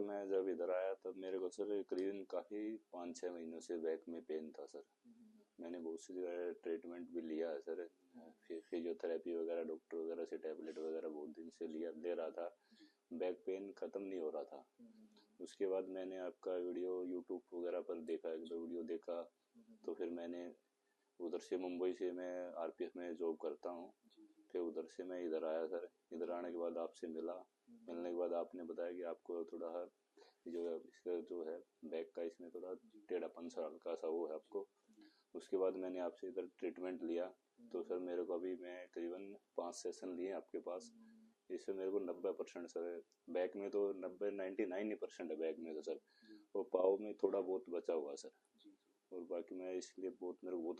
मैं जब इधर आया तब मेरे को सर करीबन काफ़ी 5-6 महीनों से बैक में पेन था सर। मैंने बहुत सी जगह ट्रीटमेंट भी लिया है सर, फिर फिजियोथेरेपी वगैरह डॉक्टर वगैरह से टैबलेट वगैरह बहुत दिन से ले रहा था, बैक पेन ख़त्म नहीं हो रहा था। उसके बाद मैंने आपका वीडियो यूट्यूब वगैरह पर देखा, एक दो वीडियो देखा, तो फिर मैंने उधर से मुंबई से मैं आरपीएफ में जॉब करता हूँ, फिर उधर से मैं इधर आया सर। इधर आने के बाद आपसे मिलने के बाद आपने बताया कि आपको थोड़ा जो है इसका जो है बैक का इसमें थोड़ा टेढ़ापन सा हल्का सा वो है आपको। उसके बाद मैंने आपसे इधर ट्रीटमेंट लिया, तो सर मेरे को अभी मैं करीबन 5 सेशन लिए आपके पास, इससे मेरे को 90% सर बैक में तो 99% है बैक में तो सर, और पाँव में थोड़ा बहुत बचा हुआ सर। और बाकी मैं इसलिए बहुत मेरे को बहुत